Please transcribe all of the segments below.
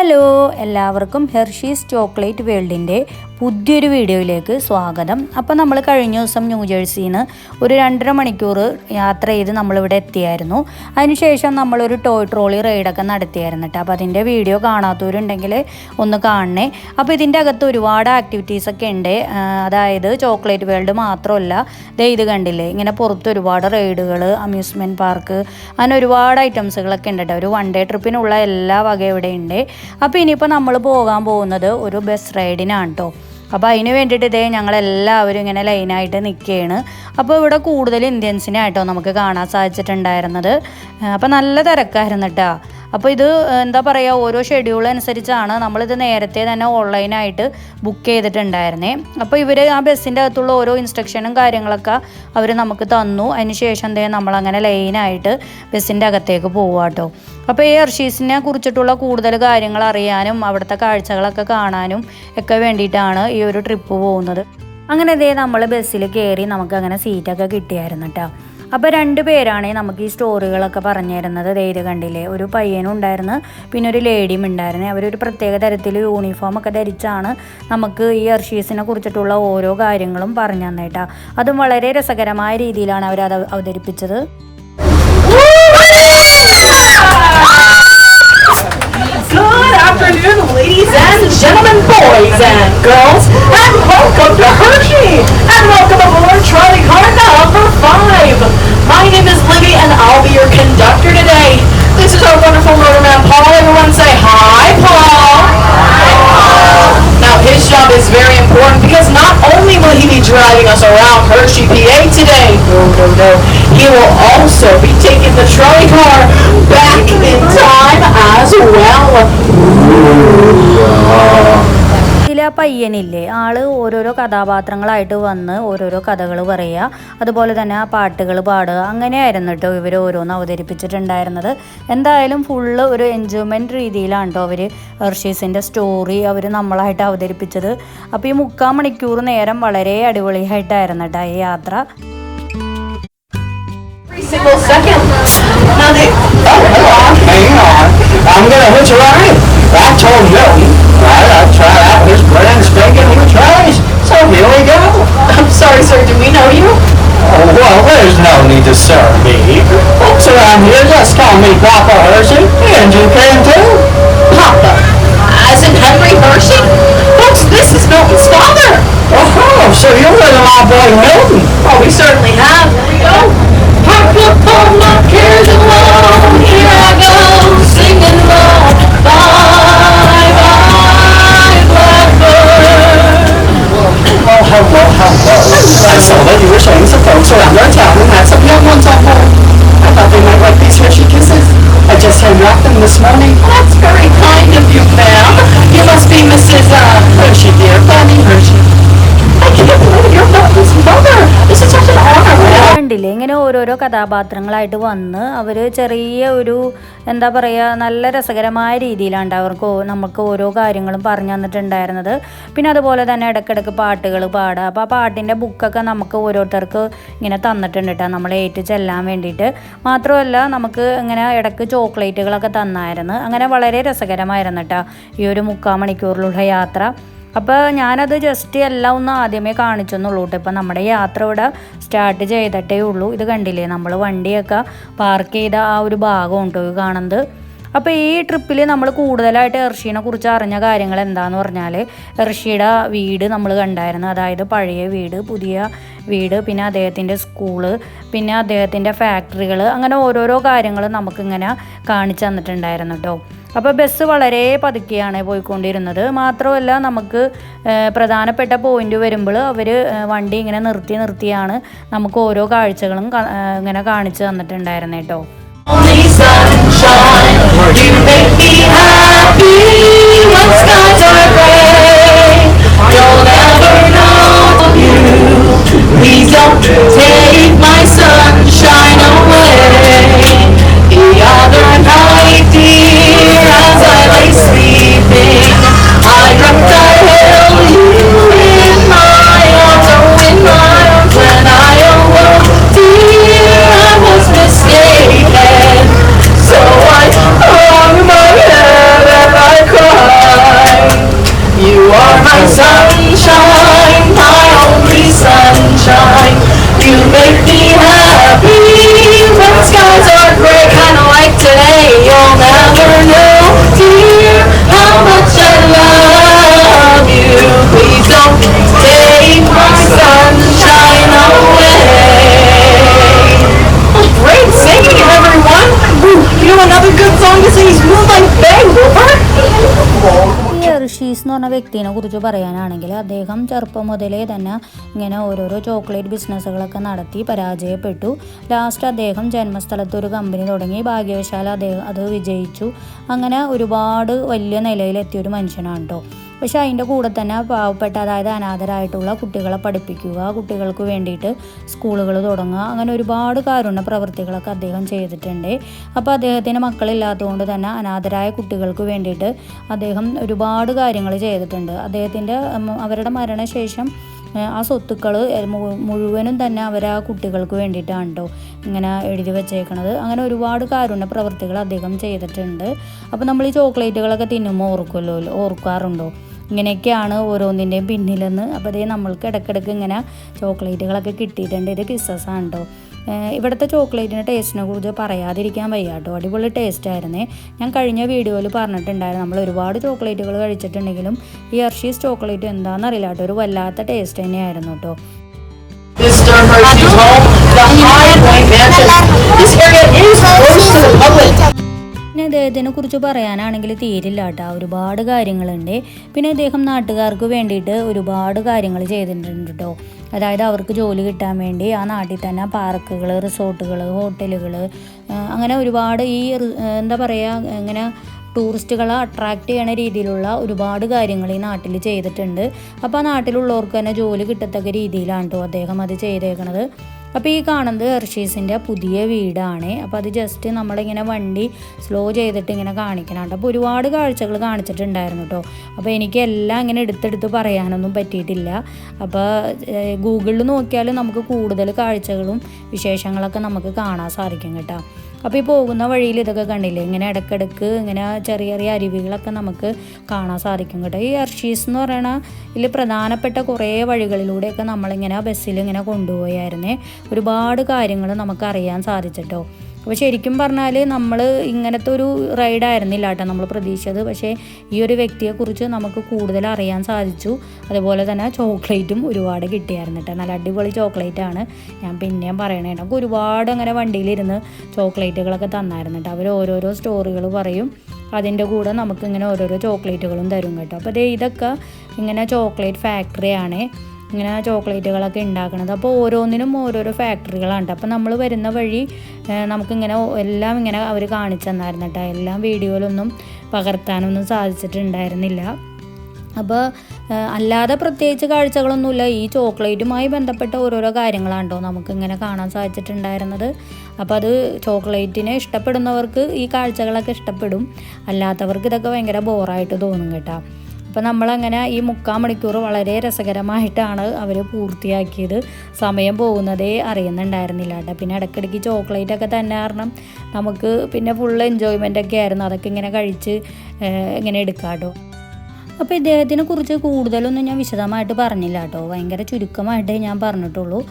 Hello, എല്ലാവർക്കും Hershey's chocolate വേൾഡിൻ്റെ പുതിയൊരു വീഡിയോയിലേക്ക് സ്വാഗതം. അപ്പോൾ നമ്മൾ കഴിഞ്ഞ ദിവസം ന്യൂജേഴ്സിയിൽ നിന്ന് ഒരു 2.5 മണിക്കൂർ യാത്ര ചെയ്ത് നമ്മളിവിടെ എത്തിയായിരുന്നു. അതിനുശേഷം നമ്മളൊരു ടോയ് ട്രോളി റൈഡൊക്കെ നടത്തിയായിരുന്നു കേട്ടോ. അപ്പോൾ അതിൻ്റെ വീഡിയോ കാണാത്തവരുണ്ടെങ്കിൽ ഒന്ന് കാണണേ. അപ്പോൾ ഇതിൻ്റെ അകത്ത് ഒരുപാട് ആക്ടിവിറ്റീസൊക്കെ ഉണ്ട്. അതായത് ചോക്ലേറ്റ് വേൾഡ് മാത്രമല്ല, ഇത് കണ്ടില്ലേ, ഇങ്ങനെ പുറത്ത് ഒരുപാട് റൈഡുകൾ, അമ്യൂസ്മെൻറ്റ് പാർക്ക്, അങ്ങനെ ഒരുപാട് ഐറ്റംസുകളൊക്കെ ഉണ്ട് കേട്ടോ. ഒരു 1 ഡേ ട്രിപ്പിനുള്ള എല്ലാ വകയും ഇവിടെ ഉണ്ട്. അപ്പോൾ ഇനിയിപ്പോൾ നമ്മൾ പോകാൻ പോകുന്നത് ഒരു ബസ് റൈഡിനാണ് കേട്ടോ. അപ്പോൾ അതിന് വേണ്ടിയിട്ട് ഞങ്ങളെല്ലാവരും ഇങ്ങനെ ലൈനായിട്ട് നിൽക്കുകയാണ്. അപ്പോൾ ഇവിടെ കൂടുതൽ ഇന്ത്യൻസിനായിട്ടോ നമുക്ക് കാണാൻ സാധിച്ചിട്ടുണ്ടായിരുന്നത്. അപ്പോൾ നല്ല തിരക്കായിരുന്നു കേട്ടോ. അപ്പോൾ ഇത് എന്താ പറയുക, ഓരോ ഷെഡ്യൂൾ അനുസരിച്ചാണ് നമ്മളിത് നേരത്തെ തന്നെ ഓൺലൈനായിട്ട് ബുക്ക് ചെയ്തിട്ടുണ്ടായിരുന്നേ. അപ്പോൾ ഇവർ ആ ബസ്സിൻ്റെ അകത്തുള്ള ഓരോ ഇൻസ്ട്രക്ഷനും കാര്യങ്ങളൊക്കെ അവർ നമുക്ക് തന്നു. അതിന് ശേഷം നമ്മളങ്ങനെ ലൈനായിട്ട് ബസ്സിൻ്റെ അകത്തേക്ക് പോവുക കേട്ടോ. അപ്പോൾ ഈ ഹെർഷീസിനെ കുറിച്ചിട്ടുള്ള കൂടുതൽ കാര്യങ്ങൾ അറിയാനും അവിടുത്തെ കാഴ്ചകളൊക്കെ കാണാനും ഒക്കെ വേണ്ടിയിട്ടാണ് ഈ ഒരു ട്രിപ്പ് പോകുന്നത്. അങ്ങനെ നമ്മൾ ബസ്സിൽ കയറി നമുക്കങ്ങനെ സീറ്റൊക്കെ കിട്ടിയായിരുന്നു കേട്ടോ. അപ്പോൾ 2 പേരാണ് നമുക്ക് ഈ സ്റ്റോറികളൊക്കെ പറഞ്ഞു തരുന്നത്. ഇത് കണ്ടില്ലേ, ഒരു പയ്യനും ഉണ്ടായിരുന്നു, പിന്നെ ഒരു ലേഡിയും ഉണ്ടായിരുന്നു. അവരൊരു പ്രത്യേക തരത്തിൽ യൂണിഫോമൊക്കെ ധരിച്ചാണ് നമുക്ക് ഈ ഹെർഷീസിനെ കുറിച്ചിട്ടുള്ള ഓരോ കാര്യങ്ങളും പറഞ്ഞു തന്നേട്ടാ. അതും വളരെ രസകരമായ രീതിയിലാണ് അവരത് അവതരിപ്പിച്ചത്. Good afternoon, ladies and gentlemen, boys and girls, and welcome to Hershey, and welcome aboard trolley car number 5. My name is Libby, and I'll be your conductor today. This is our wonderful motorman, Paul. Everyone say hi, Paul. Hi, Paul. Now, his job is very important because not only will he be driving us around Hershey, PA today, no, he will also be taking the trolley car back in time as well. ആ പയ്യനില്ലേ, ആള് ഓരോരോ കഥാപാത്രങ്ങളായിട്ട് വന്ന് ഓരോരോ കഥകൾ പറയുക, അതുപോലെ തന്നെ ആ പാട്ടുകൾ പാടുക, അങ്ങനെയായിരുന്നു കേട്ടോ ഇവർ ഓരോന്ന് അവതരിപ്പിച്ചിട്ടുണ്ടായിരുന്നത്. എന്തായാലും ഫുള്ള് ഒരു എൻജോയ്മെൻറ്റ് രീതിയിലാണ് കേട്ടോ അവർ ഹെർഷീസിൻ്റെ സ്റ്റോറി അവർ നമ്മളായിട്ട് അവതരിപ്പിച്ചത്. അപ്പോൾ ഈ 3/4 മണിക്കൂർ നേരം വളരെ അടിപൊളിയായിട്ടായിരുന്നു കേട്ടോ ഈ യാത്ര. Single second. Now they... hang on. I'm gonna hitch a ride. I told Milton I'd try out his brand spanking new toys. So here we go. I'm sorry, sir. Do we know you? Oh, well, there's no need to serve me. Folks around here just call me Papa Hershey, and you can too. Papa. As in Henry Hershey? Folks, this is Milton's father. Oh, so you're with my boy Milton. Oh, we certainly have. Here we go. Pack up all my cares and woe. Here I go, singing low. Bye, bye, blackbird. Oh, hello. I saw that you were showing some folks around our town and had some young ones on board. I thought they might like these Hershey Kisses. I just hand-wrapped them this morning. That's very kind of you, ma'am. You must be Mrs. Hershey, dear. Fanny Hershey. I can't believe you're Milton's mother. This is such an honor, ma'am. കണ്ടില്ലേ, ഇങ്ങനെ ഓരോരോ കഥാപാത്രങ്ങളായിട്ട് വന്ന് അവർ ചെറിയ ഒരു എന്താ പറയുക, നല്ല രസകരമായ രീതിയിലാണ് അവർക്ക് നമുക്ക് ഓരോ കാര്യങ്ങളും പറഞ്ഞു തന്നിട്ടുണ്ടായിരുന്നത്. പിന്നെ അതുപോലെ തന്നെ ഇടയ്ക്കിടയ്ക്ക് പാട്ടുകൾ പാടുക. അപ്പോൾ ആ പാട്ടിൻ്റെ ബുക്കൊക്കെ നമുക്ക് ഓരോരുത്തർക്ക് ഇങ്ങനെ തന്നിട്ടുണ്ട് കേട്ടോ, നമ്മൾ ഏറ്റു ചെല്ലാൻ വേണ്ടിയിട്ട്. മാത്രമല്ല നമുക്ക് ഇങ്ങനെ ഇടയ്ക്ക് ചോക്ലേറ്റുകളൊക്കെ തന്നായിരുന്നു. അങ്ങനെ വളരെ രസകരമായിരുന്നു കേട്ടോ ഈ ഒരു 3/4 മണിക്കൂറിലുള്ള യാത്ര. അപ്പോൾ ഞാനത് ജസ്റ്റ് എല്ലാം ഒന്ന് ആദ്യമേ കാണിച്ചെന്നുള്ളൂ കേട്ടോ. ഇപ്പം നമ്മുടെ യാത്ര ഇവിടെ സ്റ്റാർട്ട് ചെയ്തിട്ടേ ഉള്ളൂ. ഇത് കണ്ടില്ലേ, നമ്മൾ വണ്ടിയൊക്കെ പാർക്ക് ചെയ്ത ആ ഒരു ഭാഗം ഉണ്ടോ കാണുന്നത്. അപ്പോൾ ഈ ട്രിപ്പിൽ നമ്മൾ കൂടുതലായിട്ട് ഹെർഷീനെ കുറിച്ച് അറിഞ്ഞ കാര്യങ്ങൾ എന്താണെന്ന് പറഞ്ഞാൽ, ഹെർഷിയുടെ വീട് നമ്മൾ കണ്ടായിരുന്നു. അതായത് പഴയ വീട്, പുതിയ വീട്, പിന്നെ അദ്ദേഹത്തിൻ്റെ സ്കൂള്, പിന്നെ അദ്ദേഹത്തിൻ്റെ ഫാക്ടറികൾ, അങ്ങനെ ഓരോരോ കാര്യങ്ങൾ നമുക്കിങ്ങനെ കാണിച്ചു തന്നിട്ടുണ്ടായിരുന്നു കേട്ടോ. അപ്പോൾ ബസ് വളരെ പതുക്കെയാണ് പോയിക്കൊണ്ടിരുന്നത്. മാത്രമല്ല നമുക്ക് പ്രധാനപ്പെട്ട പോയിന്റ് വരുമ്പോൾ അവർ വണ്ടി ഇങ്ങനെ നിർത്തിയാണ് നമുക്ക് ഓരോ കാഴ്ചകളും ഇങ്ങനെ കാണിച്ചു തന്നിട്ടുണ്ടായിരുന്നു കേട്ടോ. Only sunshine, you make me happy when skies are gray. You'll never know you. Please don't take my sunshine away. The other night, dear, as I lay sleeping, I dreamt I held you in my arms, oh, in my arms. When I awoke, dear, I was mistaken. Hershey's എന്ന് പറഞ്ഞ വ്യക്തിനെ കുറിച്ച് പറയാനാണെങ്കിൽ അദ്ദേഹം ചെറുപ്പം മുതലേ തന്നെ ഇങ്ങനെ ഓരോരോ ചോക്ലേറ്റ് ബിസിനസ്സുകളൊക്കെ നടത്തി പരാജയപ്പെട്ടു. ലാസ്റ്റ് അദ്ദേഹം ജന്മസ്ഥലത്ത് ഒരു കമ്പനി തുടങ്ങി. ഭാഗ്യവശാൽ അദ്ദേഹം അത് വിജയിച്ചു. അങ്ങനെ ഒരുപാട് വലിയ നിലയിലെത്തിയ ഒരു മനുഷ്യനാണ് കേട്ടോ. പക്ഷേ അതിൻ്റെ കൂടെ തന്നെ പാവപ്പെട്ട, അതായത് അനാഥരായിട്ടുള്ള കുട്ടികളെ പഠിപ്പിക്കുക, കുട്ടികൾക്ക് വേണ്ടിയിട്ട് സ്കൂളുകൾ തുടങ്ങുക, അങ്ങനെ ഒരുപാട് കാരുണ്യ പ്രവൃത്തികളൊക്കെ അദ്ദേഹം ചെയ്തിട്ടുണ്ട്. അപ്പോൾ അദ്ദേഹത്തിന് മക്കളില്ലാത്തതുകൊണ്ട് തന്നെ അനാഥരായ കുട്ടികൾക്ക് വേണ്ടിയിട്ട് അദ്ദേഹം ഒരുപാട് കാര്യങ്ങൾ ചെയ്തിട്ടുണ്ട്. അവരുടെ മരണശേഷം ആ സ്വത്തുക്കൾ മുഴുവനും തന്നെ അവർ ആ കുട്ടികൾക്ക് വേണ്ടിയിട്ടാണ് കേട്ടോ ഇങ്ങനെ എഴുതി വെച്ചേക്കണത്. അങ്ങനെ ഒരുപാട് കാരുണ്യ പ്രവൃത്തികൾ അദ്ദേഹം ചെയ്തിട്ടുണ്ട്. അപ്പോൾ നമ്മൾ ഈ ചോക്ലേറ്റുകളൊക്കെ തിന്നുമ്പോൾ ഓർക്കാറുണ്ടോ ഇങ്ങനെയൊക്കെയാണ് ഓരോന്നിൻ്റെയും പിന്നിലെന്ന്? അപ്പോൾ അതേ നമ്മൾക്ക് ഇടയ്ക്കിടയ്ക്ക് ഇങ്ങനെ ചോക്ലേറ്റുകളൊക്കെ കിട്ടിയിട്ടുണ്ട്. ഇത് കിസ്സസാണ് കേട്ടോ. ഇവിടുത്തെ ചോക്ലേറ്റിൻ്റെ ടേസ്റ്റിനെ കുറിച്ച് പറയാതിരിക്കാൻ വയ്യ കേട്ടോ. അടിപൊളി ടേസ്റ്റ് ആയിരുന്നേ. ഞാൻ കഴിഞ്ഞ വീഡിയോയിൽ പറഞ്ഞിട്ടുണ്ടായിരുന്നു, നമ്മൾ ഒരുപാട് ചോക്ലേറ്റുകൾ കഴിച്ചിട്ടുണ്ടെങ്കിലും ഈ ഹെർഷീസ് ചോക്ലേറ്റ് എന്താണെന്നറിയില്ല കേട്ടോ, ഒരു വല്ലാത്ത ടേസ്റ്റ് തന്നെയായിരുന്നു കേട്ടോ. Mr. Hershey's home, the High Point Mansion. This area is closed to the public. പിന്നെ അദ്ദേഹത്തിനെ കുറിച്ച് പറയാനാണെങ്കിൽ തീരില്ല കേട്ടോ, ഒരുപാട് കാര്യങ്ങളുണ്ട്. പിന്നെ അദ്ദേഹം നാട്ടുകാർക്ക് വേണ്ടിയിട്ട് ഒരുപാട് കാര്യങ്ങൾ ചെയ്തിട്ടുണ്ട് കേട്ടോ. അതായത് അവർക്ക് ജോലി കിട്ടാൻ വേണ്ടി ആ നാട്ടിൽ തന്നെ പാർക്കുകൾ, റിസോർട്ടുകൾ, ഹോട്ടലുകൾ, അങ്ങനെ ഒരുപാട് എന്താ പറയുക, ഇങ്ങനെ ടൂറിസ്റ്റുകളെ അട്രാക്റ്റ് ചെയ്യണ രീതിയിലുള്ള ഒരുപാട് കാര്യങ്ങൾ ഈ നാട്ടിൽ ചെയ്തിട്ടുണ്ട്. അപ്പോൾ ആ നാട്ടിലുള്ളവർക്ക് തന്നെ ജോലി കിട്ടത്തക്ക രീതിയിലാണ് കേട്ടോ അദ്ദേഹം അത് ചെയ്തേക്കണത്. അപ്പോൾ ഈ കാണുന്നത് ഹെർഷീസിൻ്റെ പുതിയ വീടാണ്. അപ്പോൾ അത് ജസ്റ്റ് നമ്മളിങ്ങനെ വണ്ടി സ്ലോ ചെയ്തിട്ട് ഇങ്ങനെ കാണിക്കണം കേട്ടോ. അപ്പോൾ ഒരുപാട് കാഴ്ചകൾ കാണിച്ചിട്ടുണ്ടായിരുന്നു കേട്ടോ. അപ്പോൾ എനിക്ക് എല്ലാം ഇങ്ങനെ എടുത്തെടുത്ത് പറയാനൊന്നും പറ്റിയിട്ടില്ല. അപ്പോൾ ഗൂഗിളിൽ നോക്കിയാൽ നമുക്ക് കൂടുതൽ കാഴ്ചകളും വിശേഷങ്ങളൊക്കെ നമുക്ക് കാണാൻ സാധിക്കും കേട്ടോ. അപ്പോൾ ഈ പോകുന്ന വഴിയിൽ ഇതൊക്കെ കണ്ടില്ലേ, ഇങ്ങനെ ഇടയ്ക്കിടയ്ക്ക് ഇങ്ങനെ ചെറിയ ചെറിയ അരുവികളൊക്കെ നമുക്ക് കാണാൻ സാധിക്കും കേട്ടോ. ഈ ഹെർഷീസ് എന്ന് പറയുന്ന ഇതിൽ പ്രധാനപ്പെട്ട കുറേ വഴികളിലൂടെയൊക്കെ നമ്മളിങ്ങനെ ബസ്സിൽ ഇങ്ങനെ കൊണ്ടുപോയായിരുന്നേ. ഒരുപാട് കാര്യങ്ങൾ നമുക്ക് അറിയാൻ സാധിച്ചിട്ടോ. അപ്പോൾ ശരിക്കും പറഞ്ഞാൽ നമ്മൾ ഇങ്ങനത്തെ ഒരു റൈഡായിരുന്നില്ല കേട്ടോ നമ്മൾ പ്രതീക്ഷിച്ചത്. പക്ഷേ ഈ ഒരു വ്യക്തിയെക്കുറിച്ച് നമുക്ക് കൂടുതൽ അറിയാൻ സാധിച്ചു. അതുപോലെ തന്നെ ചോക്ലേറ്റും ഒരുപാട് കിട്ടിയായിരുന്നു കേട്ടോ. നല്ല അടിപൊളി ചോക്ലേറ്റാണ്. ഞാൻ പിന്നെയും പറയണേ, നമുക്ക് ഒരുപാട് അങ്ങനെ വണ്ടിയിലിരുന്ന് ചോക്ലേറ്റുകളൊക്കെ തന്നായിരുന്നു കേട്ടോ. അവർ ഓരോരോ സ്റ്റോറികൾ പറയും, അതിൻ്റെ കൂടെ നമുക്കിങ്ങനെ ഓരോരോ ചോക്ലേറ്റുകളും തരും കേട്ടോ. അപ്പോൾ ഇതൊക്കെ ഇങ്ങനെ ചോക്ലേറ്റ് ഫാക്ടറിയാണ് ഇങ്ങനെ ചോക്ലേറ്റുകളൊക്കെ ഉണ്ടാക്കുന്നത്. അപ്പോൾ ഓരോന്നിനും ഓരോരോ ഫാക്ടറികളാണ്. അപ്പോൾ നമ്മൾ വരുന്ന വഴി നമുക്കിങ്ങനെ എല്ലാം ഇങ്ങനെ അവർ കാണിച്ചു തന്നായിരുന്നു കേട്ടോ. എല്ലാം വീഡിയോയിലൊന്നും പകർത്താനൊന്നും സാധിച്ചിട്ടുണ്ടായിരുന്നില്ല. അപ്പോൾ അല്ലാതെ പ്രത്യേകിച്ച് കാഴ്ചകളൊന്നുമില്ല. ഈ ചോക്ലേറ്റുമായി ബന്ധപ്പെട്ട ഓരോരോ കാര്യങ്ങളാണ് കേട്ടോ നമുക്കിങ്ങനെ കാണാൻ സാധിച്ചിട്ടുണ്ടായിരുന്നത്. അപ്പോൾ അത് ചോക്ലേറ്റിനെ ഇഷ്ടപ്പെടുന്നവർക്ക് ഈ കാഴ്ചകളൊക്കെ ഇഷ്ടപ്പെടും, അല്ലാത്തവർക്ക് ഇതൊക്കെ ഭയങ്കര ബോറായിട്ട് തോന്നും കേട്ടോ. അപ്പോൾ നമ്മളങ്ങനെ ഈ 3/4 മണിക്കൂർ വളരെ രസകരമായിട്ടാണ് അവർ പൂർത്തിയാക്കിയത്. സമയം പോകുന്നതേ അറിയുന്നുണ്ടായിരുന്നില്ല കേട്ടോ. പിന്നെ ഇടയ്ക്കിടയ്ക്ക് ചോക്ലേറ്റൊക്കെ തന്നെ കാരണം നമുക്ക് പിന്നെ ഫുൾ എൻജോയ്മെൻ്റൊക്കെ ആയിരുന്നു. അതൊക്കെ ഇങ്ങനെ കഴിച്ച് ഇങ്ങനെ എടുക്കാം കേട്ടോ. അപ്പോൾ ഇദ്ദേഹത്തിനെ കുറിച്ച് കൂടുതലൊന്നും ഞാൻ വിശദമായിട്ട് പറഞ്ഞില്ല കേട്ടോ. ഭയങ്കര ചുരുക്കമായിട്ടേ ഞാൻ പറഞ്ഞിട്ടുള്ളൂ.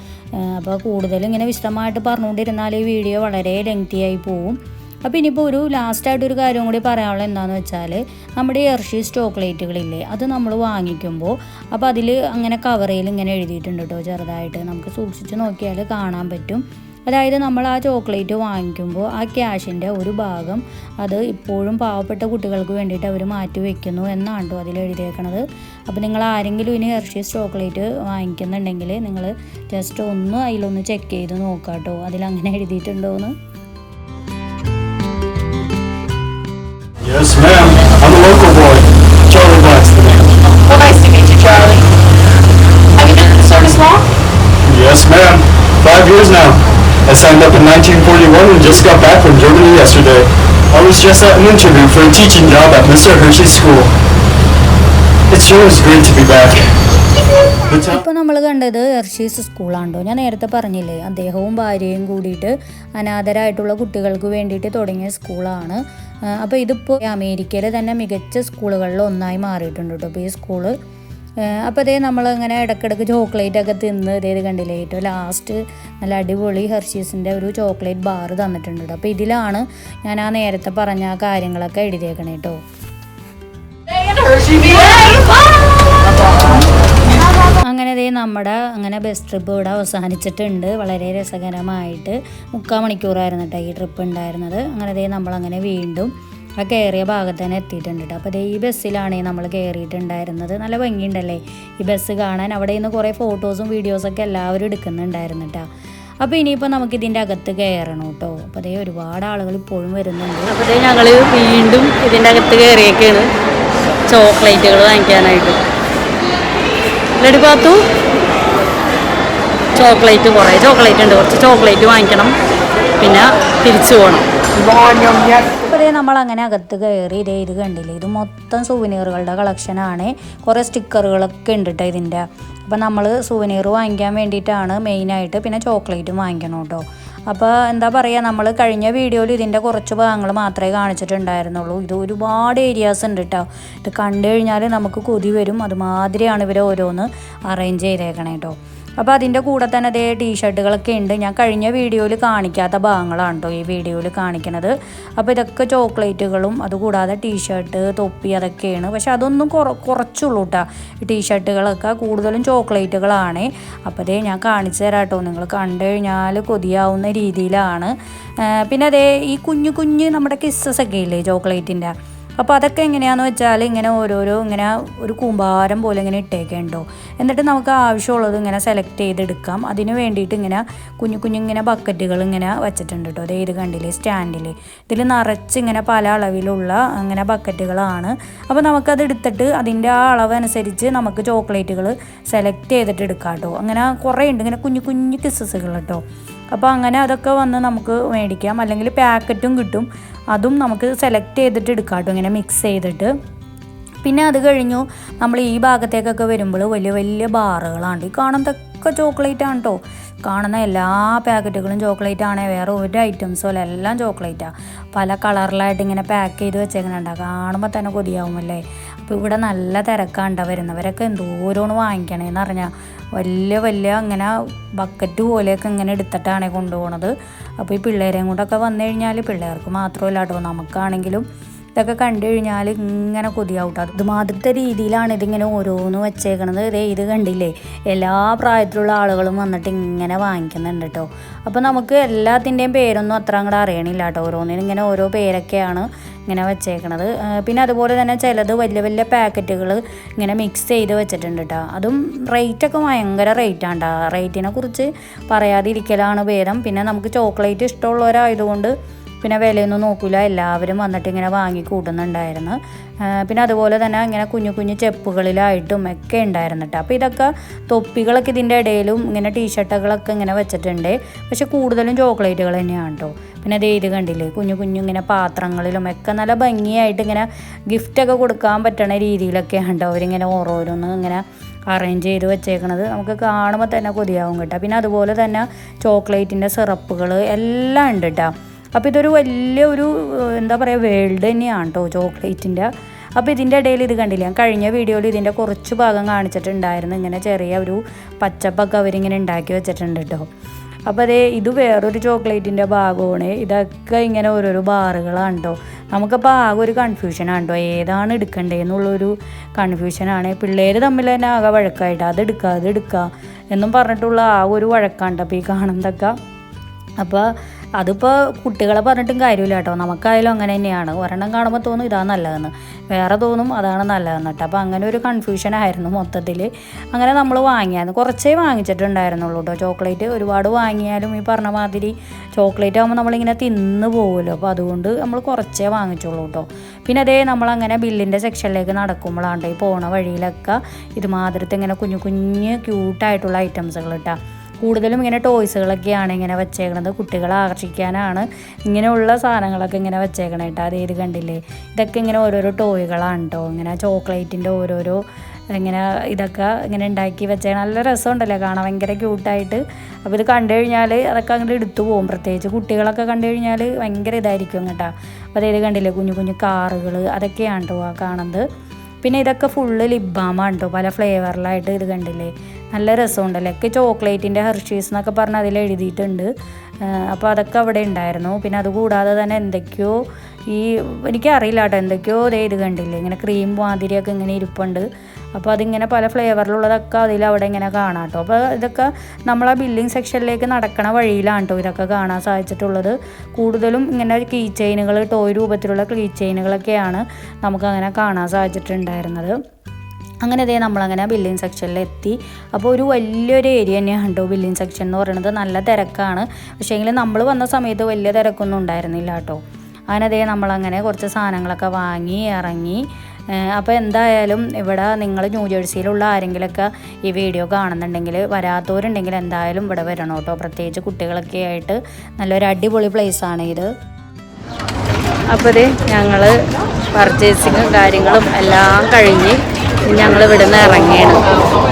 അപ്പോൾ കൂടുതൽ ഇങ്ങനെ വിശദമായിട്ട് പറഞ്ഞുകൊണ്ടിരുന്നാൽ ഈ വീഡിയോ വളരെ ലെങ്തി ആയി പോവും. അപ്പോൾ ഇനിയിപ്പോൾ ഒരു ലാസ്റ്റായിട്ടൊരു കാര്യം കൂടി പറയാനുള്ളത് എന്താണെന്ന് വെച്ചാൽ, നമ്മുടെ ഈ ഹെർഷീസ് ചോക്ലേറ്റുകളില്ലേ, അത് നമ്മൾ വാങ്ങിക്കുമ്പോൾ അപ്പോൾ അതിൽ അങ്ങനെ കവറയിൽ ഇങ്ങനെ എഴുതിയിട്ടുണ്ട് കേട്ടോ, ചെറുതായിട്ട് നമുക്ക് സൂക്ഷിച്ച് നോക്കിയാൽ കാണാൻ പറ്റും. അതായത് നമ്മൾ ആ ചോക്ലേറ്റ് വാങ്ങിക്കുമ്പോൾ ആ ക്യാഷിൻ്റെ ഒരു ഭാഗം അത് ഇപ്പോഴും പാവപ്പെട്ട കുട്ടികൾക്ക് വേണ്ടിയിട്ട് അവർ മാറ്റി വയ്ക്കുന്നു എന്നാണ് കേട്ടോ അതിൽ എഴുതിയേക്കണത്. അപ്പോൾ നിങ്ങൾ ആരെങ്കിലും ഇനി ഹെർഷീസ് ചോക്ലേറ്റ് വാങ്ങിക്കുന്നുണ്ടെങ്കിൽ നിങ്ങൾ ജസ്റ്റ് അതിലൊന്ന് ചെക്ക് ചെയ്ത് നോക്കാം കേട്ടോ, അതിലങ്ങനെ എഴുതിയിട്ടുണ്ടോയെന്ന്. Yes, ma'am. I'm a local boy. Charlie Black's the name. Well, nice to meet you, Charlie. Have you been in the service long? Yes, ma'am. 5 years now. I signed up in 1941 and just got back from Germany yesterday. I was just at an interview for a teaching job at Mr. Hershey's school. It sure is great to be back. ഇപ്പോൾ നമ്മൾ കണ്ടത് Hershey's സ്കൂളാണോ. ഞാൻ നേരത്തെ പറഞ്ഞില്ലേ, അദ്ദേഹവും ഭാര്യയും കൂടിയിട്ട് അനാഥരായിട്ടുള്ള കുട്ടികൾക്ക് വേണ്ടിയിട്ട് തുടങ്ങിയ സ്കൂളാണ്. അപ്പോൾ ഇതിപ്പോൾ അമേരിക്കയിലെ തന്നെ മികച്ച സ്കൂളുകളിൽ ഒന്നായി മാറിയിട്ടുണ്ട് കേട്ടോ ഇപ്പോൾ ഈ സ്കൂള്. അപ്പോൾ അതേ നമ്മളിങ്ങനെ ഇടയ്ക്കിടയ്ക്ക് ചോക്ലേറ്റൊക്കെ തിന്ന് ഇതേത് കണ്ടില്ലേ, ഏറ്റവും ലാസ്റ്റ് നല്ല അടിപൊളി ഹെർഷീസിൻ്റെ ഒരു ചോക്ലേറ്റ് ബാർ തന്നിട്ടുണ്ട് കേട്ടോ. അപ്പോൾ ഇതിലാണ് ഞാൻ ആ നേരത്തെ പറഞ്ഞ ആ കാര്യങ്ങളൊക്കെ എഴുതിയേക്കണേ കേട്ടോ. അങ്ങനെ നമ്മുടെ ബസ് ട്രിപ്പ് ഇവിടെ അവസാനിച്ചിട്ടുണ്ട്. വളരെ രസകരമായിട്ട് 3/4 മണിക്കൂറായിരുന്നു കേട്ടോ ഈ ട്രിപ്പ് ഉണ്ടായിരുന്നത്. അങ്ങനെ നമ്മളങ്ങനെ വീണ്ടും ആ കയറിയ ഭാഗത്ത് തന്നെ എത്തിയിട്ടുണ്ട് കേട്ടോ. അപ്പോൾ ഈ ബസ്സിലാണ് നമ്മൾ കയറിയിട്ടുണ്ടായിരുന്നത്. നല്ല ഭംഗിയുണ്ടല്ലേ ഈ ബസ് കാണാൻ. അവിടെ നിന്ന് കുറേ ഫോട്ടോസും വീഡിയോസൊക്കെ എല്ലാവരും എടുക്കുന്നുണ്ടായിരുന്നു കേട്ടോ. അപ്പോൾ ഇനിയിപ്പോൾ നമുക്ക് ഇതിൻ്റെ അകത്ത് കയറണം കേട്ടോ. അപ്പോൾ ഒരുപാട് ആളുകൾ ഇപ്പോഴും വരുന്നുണ്ട്. അപ്പോൾ ഞങ്ങൾ വീണ്ടും ഇതിൻ്റെ അകത്ത് കയറിയൊക്കെയാണ് ചോക്ലേറ്റുകൾ വാങ്ങിക്കാനായിട്ട്. റെഡി പാത്തു? ചോക്ലേറ്റ് കുറേ ചോക്ലേറ്റ് ഉണ്ട്, കുറച്ച് ചോക്ലേറ്റ് വാങ്ങിക്കണം, പിന്നെ തിരിച്ചു പോകണം. അപ്പോൾ നമ്മൾ അങ്ങനെ അകത്ത് കയറി ഇത് കണ്ടില്ലേ, ഇത് മൊത്തം സുവനീറുകളുടെ കളക്ഷനാണ്. കുറേ സ്റ്റിക്കറുകളൊക്കെ ഉണ്ട് കേട്ടോ ഇതിൻ്റെ. അപ്പോൾ നമ്മൾ സുവനീർ വാങ്ങിക്കാൻ വേണ്ടിയിട്ടാണ് മെയിനായിട്ട്, പിന്നെ ചോക്ലേറ്റും വാങ്ങിക്കണം കേട്ടോ. അപ്പോൾ എന്താ പറയുക, നമ്മൾ കഴിഞ്ഞ വീഡിയോയിൽ ഇതിൻ്റെ കുറച്ച് ഭാഗങ്ങൾ മാത്രമേ കാണിച്ചിട്ടുണ്ടായിരുന്നുള്ളൂ. ഇത് ഒരുപാട് ഏരിയാസ് ഉണ്ട് കേട്ടോ. ഇത് കണ്ടു കഴിഞ്ഞാൽ നമുക്ക് കൊതി വരും. അതുമാതിരിയാണ് ഇവർ ഓരോന്ന് അറേഞ്ച് ചെയ്തേക്കണേ കേട്ടോ. അപ്പോൾ അതിൻ്റെ കൂടെ തന്നെ അതേ ടീഷർട്ടുകളൊക്കെ ഉണ്ട്. ഞാൻ കഴിഞ്ഞ വീഡിയോയിൽ കാണിക്കാത്ത ഭാഗങ്ങളാണ് കേട്ടോ ഈ വീഡിയോയിൽ കാണിക്കുന്നത്. അപ്പോൾ ഇതൊക്കെ ചോക്ലേറ്റുകളും അതുകൂടാതെ ടീഷർട്ട്, തൊപ്പി അതൊക്കെയാണ്. പക്ഷെ അതൊന്നും കുറച്ചുള്ളൂ കേട്ടോ. ഈ ടീഷർട്ടുകളൊക്കെ കൂടുതലും ചോക്ലേറ്റുകളാണ്. അപ്പോൾ ഞാൻ കാണിച്ചു തരാം കേട്ടോ. നിങ്ങൾ കണ്ടു കഴിഞ്ഞാൽ കൊതിയാവുന്ന രീതിയിലാണ്. പിന്നെ ഈ കുഞ്ഞു നമ്മുടെ കിസ്സസ് ഒക്കെ ഇല്ലേ ചോക്ലേറ്റിൻ്റെ, അപ്പോൾ അതൊക്കെ എങ്ങനെയാണെന്ന് വെച്ചാൽ ഇങ്ങനെ ഓരോരോ ഇങ്ങനെ ഒരു കൂമ്പാരം പോലെ ഇങ്ങനെ ഇട്ടേക്കുണ്ടോ. എന്നിട്ട് നമുക്ക് ആവശ്യമുള്ളത് ഇങ്ങനെ സെലക്ട് ചെയ്തെടുക്കാം. അതിന് വേണ്ടിയിട്ട് ഇങ്ങനെ കുഞ്ഞു ഇങ്ങനെ ബക്കറ്റുകൾ ഇങ്ങനെ വെച്ചിട്ടുണ്ട് കേട്ടോ. ഇത് കണ്ടില്ലേ സ്റ്റാൻഡിൽ. ഇതിൽ നിറച്ച് ഇങ്ങനെ പല അളവിലുള്ള അങ്ങനെ ബക്കറ്റുകളാണ്. അപ്പോൾ നമുക്കത് എടുത്തിട്ട് അതിൻ്റെ ആ അളവനുസരിച്ച് നമുക്ക് ചോക്ലേറ്റുകൾ സെലക്ട് ചെയ്തിട്ട് എടുക്കാം കേട്ടോ. അങ്ങനെ കുറേ ഉണ്ട് ഇങ്ങനെ കുഞ്ഞു കിസ്സസുകൾ കേട്ടോ. അപ്പോൾ അങ്ങനെ അതൊക്കെ വന്ന് നമുക്ക് മേടിക്കാം. അല്ലെങ്കിൽ പാക്കറ്റും കിട്ടും, അതും നമുക്ക് സെലക്ട് ചെയ്തിട്ട് എടുക്കാം കേട്ടോ, ഇങ്ങനെ മിക്സ് ചെയ്തിട്ട്. പിന്നെ അത് കഴിഞ്ഞു നമ്മൾ ഈ ഭാഗത്തേക്കൊക്കെ വരുമ്പോൾ വലിയ ബാറുകളാണ്. ഈ കാണുന്നതൊക്കെ ചോക്ലേറ്റാണ് കേട്ടോ. കാണുന്ന എല്ലാ പാക്കറ്റുകളും ചോക്ലേറ്റ് ആണ്, വേറെ ഒരു ഐറ്റംസോ അല്ല, എല്ലാം ചോക്ലേറ്റാണ്. പല കളറിലായിട്ട് ഇങ്ങനെ പാക്ക് ചെയ്ത് വെച്ചേക്കുന്നുണ്ട്. കാണുമ്പോൾ തന്നെ കൊതിയാവുമല്ലേ. അപ്പോൾ ഇവിടെ നല്ല തിരക്കാണ്ട, വരുന്നവരൊക്കെ എന്തോരോന്ന് വാങ്ങിക്കണേന്ന് പറഞ്ഞാൽ വലിയ ഇങ്ങനെ ബക്കറ്റ് പോലെയൊക്കെ ഇങ്ങനെ എടുത്തിട്ടാണ് കൊണ്ടുപോകണത്. അപ്പോൾ ഈ പിള്ളേരെയും കൊണ്ടൊക്കെ വന്നു കഴിഞ്ഞാൽ പിള്ളേർക്ക് മാത്രമല്ല കേട്ടോ, നമുക്കാണെങ്കിലും ഇതൊക്കെ കണ്ടു കഴിഞ്ഞാൽ ഇങ്ങനെ കൊതിയാവട്ടെ. അതുമാതിരത്തെ രീതിയിലാണ് ഇതിങ്ങനെ ഓരോന്ന് വെച്ചേക്കണത്. ഇത് കണ്ടില്ലേ, എല്ലാ പ്രായത്തിലുള്ള ആളുകളും വന്നിട്ട് ഇങ്ങനെ വാങ്ങിക്കുന്നുണ്ട് കേട്ടോ. അപ്പോൾ നമുക്ക് എല്ലാത്തിൻ്റെയും പേരൊന്നും അത്ര അങ്ങോട്ട് അറിയണില്ല കേട്ടോ. ഓരോന്നിനും ഇങ്ങനെ ഓരോ പേരൊക്കെയാണ് ഇങ്ങനെ വെച്ചേക്കണത്. പിന്നെ അതുപോലെ തന്നെ ചിലത് വലിയ പാക്കറ്റുകൾ ഇങ്ങനെ മിക്സ് ചെയ്ത് വെച്ചിട്ടുണ്ട് കേട്ടോ. അതും റേറ്റൊക്കെ ഭയങ്കര റേറ്റാണ് കേട്ടോ. റേറ്റിനെ കുറിച്ച് പറയാതിരിക്കലാണ് ഭേദം. പിന്നെ നമുക്ക് ചോക്ലേറ്റ് ഇഷ്ടമുള്ളവരായതുകൊണ്ട് പിന്നെ വിലയൊന്നും നോക്കില്ല, എല്ലാവരും വന്നിട്ട് ഇങ്ങനെ വാങ്ങി കൂട്ടുന്നുണ്ടായിരുന്നു. പിന്നെ അതുപോലെ തന്നെ ഇങ്ങനെ കുഞ്ഞു ചെപ്പുകളിലായിട്ടും ഒക്കെ ഉണ്ടായിരുന്നു കേട്ടോ. അപ്പോൾ ഇതൊക്കെ തൊപ്പികളൊക്കെ ഇതിൻ്റെ ഇടയിലും ഇങ്ങനെ ടീഷർട്ടുകളൊക്കെ ഇങ്ങനെ വെച്ചിട്ടുണ്ട്. പക്ഷെ കൂടുതലും ചോക്ലേറ്റുകൾ തന്നെയാണ് കേട്ടോ. പിന്നെ ഇത് കണ്ടില്ലേ, കുഞ്ഞു ഇങ്ങനെ പാത്രങ്ങളിലും ഒക്കെ നല്ല ഭംഗിയായിട്ട് ഇങ്ങനെ ഗിഫ്റ്റൊക്കെ കൊടുക്കാൻ പറ്റണ രീതിയിലൊക്കെയാണ് കേട്ടോ അവരിങ്ങനെ ഓരോരോന്ന് ഇങ്ങനെ അറേഞ്ച് ചെയ്ത് വെച്ചേക്കണത്. നമുക്ക് കാണുമ്പോൾ തന്നെ കൊതിയാവും കേട്ടോ. പിന്നെ അതുപോലെ തന്നെ ചോക്ലേറ്റിൻ്റെ സിറപ്പുകൾ എല്ലാം ഉണ്ട് കേട്ടോ. അപ്പോൾ ഇതൊരു വലിയൊരു എന്താ പറയുക വേൾഡ് തന്നെയാണ് കേട്ടോ ചോക്ലേറ്റിൻ്റെ. അപ്പോൾ ഇതിൻ്റെ ഇടയിൽ ഇത് കണ്ടില്ല, ഞാൻ കഴിഞ്ഞ വീഡിയോയിൽ ഇതിൻ്റെ കുറച്ച് ഭാഗം കാണിച്ചിട്ടുണ്ടായിരുന്നു. ഇങ്ങനെ ചെറിയ ഒരു പച്ചപ്പൊക്കെ അവരിങ്ങനെ ഉണ്ടാക്കി വെച്ചിട്ടുണ്ട് കേട്ടോ. അപ്പോൾ ഇത് വേറൊരു ചോക്ലേറ്റിൻ്റെ ഭാഗമാണ്. ഇതൊക്കെ ഇങ്ങനെ ഓരോരോ ബാറുകളാണ് കേട്ടോ. നമുക്കപ്പോൾ ആകെ ഒരു കൺഫ്യൂഷനാണ് കേട്ടോ, ഏതാണ് എടുക്കേണ്ടതെന്നുള്ളൊരു കൺഫ്യൂഷനാണ്. പിള്ളേർ തമ്മിൽ തന്നെ ആകെ വഴക്കായിട്ട് അതെടുക്കുക എന്നും പറഞ്ഞിട്ടുള്ള ആ ഒരു വഴക്കാണ് അപ്പോൾ ഈ കാണുന്നതൊക്കെ. അപ്പോൾ അതിപ്പോൾ കുട്ടികളെ പറഞ്ഞിട്ടും കാര്യമില്ല കേട്ടോ, നമുക്കായാലും അങ്ങനെ തന്നെയാണ്. ഒരെണ്ണം കാണുമ്പോൾ തോന്നും ഇതാണ് നല്ലതെന്ന്, വേറെ തോന്നും അതാണ് നല്ലതെന്ന് കേട്ടോ. അപ്പോൾ അങ്ങനെ ഒരു കൺഫ്യൂഷനായിരുന്നു മൊത്തത്തിൽ. അങ്ങനെ നമ്മൾ വാങ്ങിയായിരുന്നു, കുറച്ചേ വാങ്ങിച്ചിട്ടുണ്ടായിരുന്നുള്ളൂ കേട്ടോ ചോക്ലേറ്റ്. ഒരുപാട് വാങ്ങിയാലും ഈ പറഞ്ഞ മാതിരി ചോക്ലേറ്റ് ആകുമ്പോൾ നമ്മളിങ്ങനെ തിന്ന് പോകുമല്ലോ, അപ്പോൾ അതുകൊണ്ട് നമ്മൾ കുറച്ചേ വാങ്ങിച്ചുള്ളൂ കേട്ടോ. പിന്നെ നമ്മളങ്ങനെ ബില്ലിൻ്റെ സെക്ഷനിലേക്ക് നടക്കുമ്പോഴാണ് ഈ പോണ വഴിയിലൊക്കെ ഇതുമാതിരത്തെ ഇങ്ങനെ കുഞ്ഞു ക്യൂട്ടായിട്ടുള്ള ഐറ്റംസുകൾ കേട്ടോ. കൂടുതലും ഇങ്ങനെ ടോയ്സുകളൊക്കെയാണ് ഇങ്ങനെ വെച്ചേക്കണത്, കുട്ടികളെ ആകർഷിക്കാനാണ് ഇങ്ങനെയുള്ള സാധനങ്ങളൊക്കെ ഇങ്ങനെ വെച്ചേക്കണേ കേട്ടോ. ഇത് കണ്ടില്ലേ, ഇതൊക്കെ ഇങ്ങനെ ഓരോരോ ടോയ്കളാണ് കേട്ടോ. ഇങ്ങനെ ചോക്ലേറ്റിൻ്റെ ഓരോരോ ഇങ്ങനെ ഇതൊക്കെ ഇങ്ങനെ ഉണ്ടാക്കി വെച്ചേക്കണം. നല്ല രസമുണ്ടല്ലേ കാണാൻ, ഭയങ്കര ക്യൂട്ടായിട്ട്. അപ്പോൾ ഇത് കണ്ടു കഴിഞ്ഞാൽ അതൊക്കെ അങ്ങോട്ട് എടുത്തു പോകും. പ്രത്യേകിച്ച് കുട്ടികളൊക്കെ കണ്ടു കഴിഞ്ഞാൽ ഭയങ്കര ഇതായിരിക്കും കേട്ടോ. അപ്പോൾ ഇത് കണ്ടില്ലേ, കുഞ്ഞു കാറുകൾ അതൊക്കെയാണ് കേട്ടോ കാണുന്നത്. പിന്നെ ഇതൊക്കെ ഫുള്ള് ലിപ് ബാമാണ് കേട്ടോ, പല ഫ്ലേവറിലായിട്ട്. ഇത് കണ്ടില്ലേ, നല്ല രസമുണ്ടല്ലേ. ഒക്കെ ചോക്ലേറ്റിൻ്റെ ഹെർഷീസ് എന്നൊക്കെ പറഞ്ഞ് അതിൽ എഴുതിയിട്ടുണ്ട്. അപ്പോൾ അതൊക്കെ അവിടെ ഉണ്ടായിരുന്നു. പിന്നെ അതുകൂടാതെ തന്നെ എന്തൊക്കെയോ എനിക്കറിയില്ല കേട്ടോ, എന്തൊക്കെയോ ഇത് കണ്ടില്ലേ, ഇങ്ങനെ ക്രീം മാതിരിയൊക്കെ ഇങ്ങനെ ഇരിപ്പുണ്ട്. അപ്പോൾ അതിങ്ങനെ പല ഫ്ലേവറിലുള്ളതൊക്കെ അവിടെ ഇങ്ങനെ കാണാം കേട്ടോ. അപ്പോൾ ഇതൊക്കെ നമ്മൾ ആ ബില്ലിംഗ് സെക്ഷനിലേക്ക് നടക്കണ വഴിയിലാണ് കേട്ടോ ഇതൊക്കെ കാണാൻ സാധിച്ചിട്ടുള്ളത്. കൂടുതലും ഇങ്ങനെ കീ ചെയിനുകൾ, ടോയ് രൂപത്തിലുള്ള കീ ചെയിനുകളൊക്കെയാണ് നമുക്കങ്ങനെ കാണാൻ സാധിച്ചിട്ടുണ്ടായിരുന്നത്. അങ്ങനെ നമ്മളങ്ങനെ ബില്ലിംഗ് സെക്ഷനിലെത്തി. അപ്പോൾ ഒരു വലിയൊരു ഏരിയ തന്നെയാണ് കേട്ടോ ബില്ലിംഗ് സെക്ഷൻ എന്ന് പറയുന്നത്. നല്ല തിരക്കാണ്. പക്ഷേങ്കിൽ നമ്മൾ വന്ന സമയത്ത് വലിയ തിരക്കൊന്നും ഉണ്ടായിരുന്നില്ല കേട്ടോ. അങ്ങനെ നമ്മളങ്ങനെ കുറച്ച് സാധനങ്ങളൊക്കെ വാങ്ങി ഇറങ്ങി. അപ്പോൾ എന്തായാലും ഇവിടെ നിങ്ങൾ ന്യൂജേഴ്സിയിലുള്ള ആരെങ്കിലുമൊക്കെ ഈ വീഡിയോ കാണുന്നുണ്ടെങ്കിൽ, വരാത്തവരുണ്ടെങ്കിൽ എന്തായാലും ഇവിടെ വരണം കേട്ടോ. പ്രത്യേകിച്ച് കുട്ടികളൊക്കെ ആയിട്ട് നല്ലൊരു അടിപൊളി പ്ലേസാണ് ഇത്. അപ്പോൾ ഞങ്ങൾ പർച്ചേസിങ്ങും കാര്യങ്ങളും എല്ലാം കഴിഞ്ഞ് ഞങ്ങൾ ഇവിടെ നിന്ന് ഇറങ്ങിയാണ്.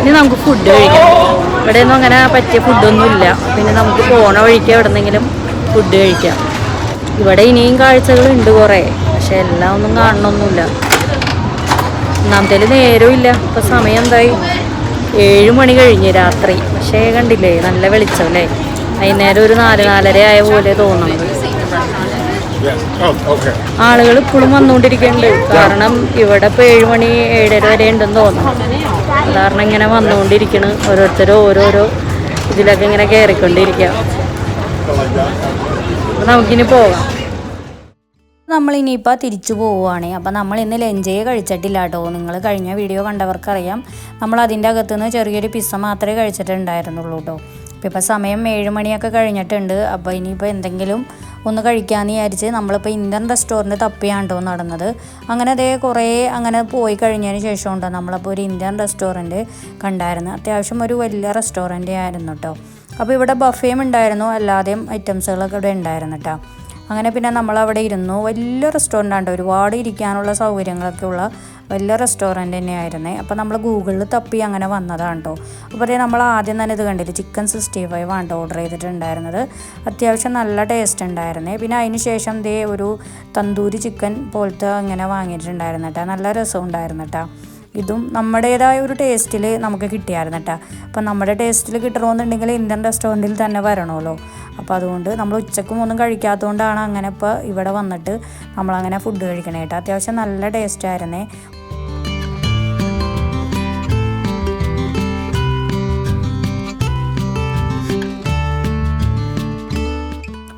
ഇനി നമുക്ക് ഫുഡ് കഴിക്കണം. ഇവിടെയൊന്നും അങ്ങനെ പറ്റിയ ഫുഡൊന്നുമില്ല. പിന്നെ നമുക്ക് പോണ വഴിക്ക് എവിടെന്നെങ്കിലും ഫുഡ് കഴിക്കാം. ഇവിടെ ഇനിയും കാഴ്ചകളുണ്ട് കുറേ, പക്ഷെ എല്ലാം ഒന്നും കാണണമൊന്നുമില്ല. ഒന്നാമത്തേൽ നേരവും ഇല്ല. ഇപ്പോൾ സമയം എന്തായി, 7 മണി കഴിഞ്ഞ് രാത്രി. പക്ഷേ കണ്ടില്ലേ, നല്ല വെളിച്ചം അല്ലേ. വൈകുന്നേരം ഒരു 4-4:30 ആയ പോലെ തോന്നുന്നത്. ആളുകൾ ഇപ്പോഴും വന്നുകൊണ്ടിരിക്കുന്നുണ്ട്. കാരണം ഇവിടെ ഇപ്പോൾ 7 മണി 7:30 വരെ ഉണ്ടെന്ന് തോന്നുന്നു. കാരണം ഇങ്ങനെ വന്നുകൊണ്ടിരിക്കണ്. ഓരോരുത്തരും ഓരോരോ ഇതിലൊക്കെ ഇങ്ങനെ കയറിക്കൊണ്ടിരിക്കുക. അപ്പോൾ നമുക്കിനി പോകാം. നമ്മളിനിയിപ്പോൾ തിരിച്ചു പോവുകയാണ്. അപ്പോൾ നമ്മൾ ഇന്ന് ലഞ്ചേ കഴിച്ചിട്ടില്ല കേട്ടോ. നിങ്ങൾ കഴിഞ്ഞ വീഡിയോ കണ്ടവർക്കറിയാം, നമ്മൾ അതിൻ്റെ അകത്തുനിന്ന് ചെറിയൊരു പിസ്സ മാത്രമേ കഴിച്ചിട്ടുണ്ടായിരുന്നുള്ളൂ കേട്ടോ. ഇപ്പോൾ സമയം 7 മണിയൊക്കെ കഴിഞ്ഞിട്ടുണ്ട്. അപ്പോൾ ഇനിയിപ്പോൾ എന്തെങ്കിലും ഒന്ന് കഴിക്കാമെന്ന് വിചാരിച്ച് നമ്മളിപ്പോൾ ഇന്ത്യൻ റെസ്റ്റോറൻറ്റ് തപ്പിയാണ് കേട്ടോ നടന്നത്. അങ്ങനെ കുറേ അങ്ങനെ പോയി കഴിഞ്ഞതിന് ശേഷം ഉണ്ടോ നമ്മളപ്പോൾ ഒരു ഇന്ത്യൻ റെസ്റ്റോറൻറ്റ് കണ്ടായിരുന്നു. അത്യാവശ്യം ഒരു വലിയ റെസ്റ്റോറൻറ്റ് ആയിരുന്നു കേട്ടോ. അപ്പോൾ ഇവിടെ ബഫേയും ഉണ്ടായിരുന്നു, അല്ലാതെയും ഐറ്റംസുകളൊക്കെ ഇവിടെ ഉണ്ടായിരുന്നു കേട്ടോ. അങ്ങനെ പിന്നെ നമ്മളവിടെ ഇരുന്നു. വലിയ റെസ്റ്റോറൻ്റ് ആണ്, ഒരുപാട് ഇരിക്കാനുള്ള സൗകര്യങ്ങളൊക്കെ ഉള്ള വലിയ റെസ്റ്റോറൻറ്റ് തന്നെയായിരുന്നേ. അപ്പോൾ നമ്മൾ ഗൂഗിളിൽ തപ്പി അങ്ങനെ വന്നതാണ് കേട്ടോ. അപ്പോൾ നമ്മൾ ആദ്യം തന്നെ ഇത് കണ്ടില്ല, ചിക്കൻ 65 ആണ് കേട്ടോ ഓർഡർ ചെയ്തിട്ടുണ്ടായിരുന്നത്. അത്യാവശ്യം നല്ല ടേസ്റ്റ് ഉണ്ടായിരുന്നേ. പിന്നെ അതിന് ശേഷം ഒരു തന്തൂരി ചിക്കൻ പോലത്തെ അങ്ങനെ വാങ്ങിയിട്ടുണ്ടായിരുന്നു കേട്ടോ. നല്ല രസം ഉണ്ടായിരുന്നു കേട്ടോ. ഇതും നമ്മുടേതായ ഒരു ടേസ്റ്റിൽ നമുക്ക് കിട്ടിയായിരുന്നു കേട്ടോ. അപ്പം നമ്മുടെ ടേസ്റ്റിൽ കിട്ടണമെന്നുണ്ടെങ്കിൽ ഇന്ത്യൻ റെസ്റ്റോറൻറ്റിൽ തന്നെ വരണമല്ലോ. അപ്പോൾ അതുകൊണ്ട് നമ്മൾ ഉച്ചക്കും ഒന്നും കഴിക്കാത്തതുകൊണ്ടാണ് അങ്ങനെ ഇപ്പോൾ ഇവിടെ വന്നിട്ട് നമ്മളങ്ങനെ ഫുഡ് കഴിക്കണേ കേട്ടോ. അത്യാവശ്യം നല്ല ടേസ്റ്റ് ആയിരുന്നേ.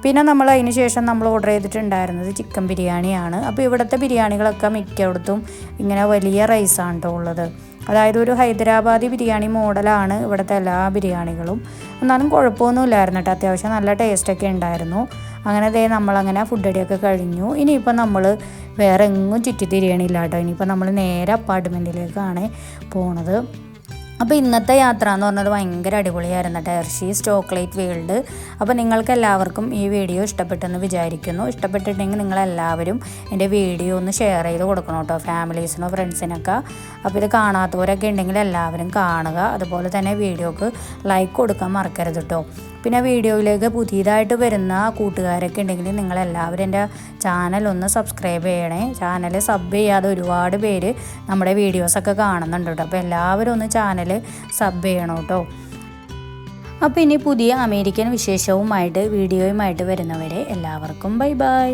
പിന്നെ നമ്മൾ അതിന് ശേഷം നമ്മൾ ഓർഡർ ചെയ്തിട്ടുണ്ടായിരുന്നത് ചിക്കൻ ബിരിയാണിയാണ്. അപ്പോൾ ഇവിടുത്തെ ബിരിയാണികളൊക്കെ മിക്കയിടത്തും ഇങ്ങനെ വലിയ റൈസാണ് കേട്ടോ ഉള്ളത്. അതായത് ഒരു ഹൈദരാബാദി ബിരിയാണി മോഡലാണ് ഇവിടുത്തെ എല്ലാ ബിരിയാണികളും. എന്നാലും കുഴപ്പമൊന്നുമില്ലായിരുന്നു കേട്ടോ. അത്യാവശ്യം നല്ല ടേസ്റ്റൊക്കെ ഉണ്ടായിരുന്നു. അങ്ങനെ നമ്മളങ്ങനെ ഫുഡ് അടിയൊക്കെ കഴിഞ്ഞു. ഇനിയിപ്പോൾ നമ്മൾ വേറെ എങ്ങും ചുറ്റിത്തിരിയണില്ല കേട്ടോ. ഇനിയിപ്പോൾ നമ്മൾ നേരെ അപ്പാർട്ട്മെൻറ്റിലേക്കാണ് പോണത്. അപ്പോൾ ഇന്നത്തെ യാത്ര എന്ന് പറഞ്ഞത് ഭയങ്കര അടിപൊളിയായിരുന്നു കേട്ടോ. Hershey's chocolate world. അപ്പോൾ നിങ്ങൾക്ക് എല്ലാവർക്കും ഈ വീഡിയോ ഇഷ്ടപ്പെട്ടെന്ന് വിചാരിക്കുന്നു. ഇഷ്ടപ്പെട്ടിട്ടുണ്ടെങ്കിൽ നിങ്ങളെല്ലാവരും എൻ്റെ വീഡിയോ ഒന്ന് ഷെയർ ചെയ്ത് കൊടുക്കണം കേട്ടോ, ഫാമിലീസിനോ ഫ്രണ്ട്സിനൊക്കെ. അപ്പോൾ ഇത് കാണാത്തവരൊക്കെ ഉണ്ടെങ്കിൽ എല്ലാവരും കാണുക. അതുപോലെ തന്നെ വീഡിയോക്ക് ലൈക്ക് കൊടുക്കാൻ മറക്കരുത് കേട്ടോ. പിന്നെ വീഡിയോയിലേക്ക് പുതിയതായിട്ട് വരുന്ന കൂട്ടുകാരൊക്കെ ഉണ്ടെങ്കിൽ നിങ്ങളെല്ലാവരും എൻ്റെ ചാനൽ ഒന്ന് സബ്സ്ക്രൈബ് ചെയ്യണേ. ചാനൽ സബ് ചെയ്യാതെ ഒരുപാട് പേര് നമ്മുടെ വീഡിയോസൊക്കെ കാണുന്നുണ്ട് കേട്ടോ. അപ്പോൾ എല്ലാവരും ഒന്ന് ചാനൽ സബ് ചെയ്യണം കേട്ടോ. അപ്പോൾ ഇനി പുതിയ അമേരിക്കൻ വിശേഷവുമായിട്ട് വീഡിയോയുമായിട്ട് വരുന്നവരെ എല്ലാവർക്കും ബൈ ബൈ.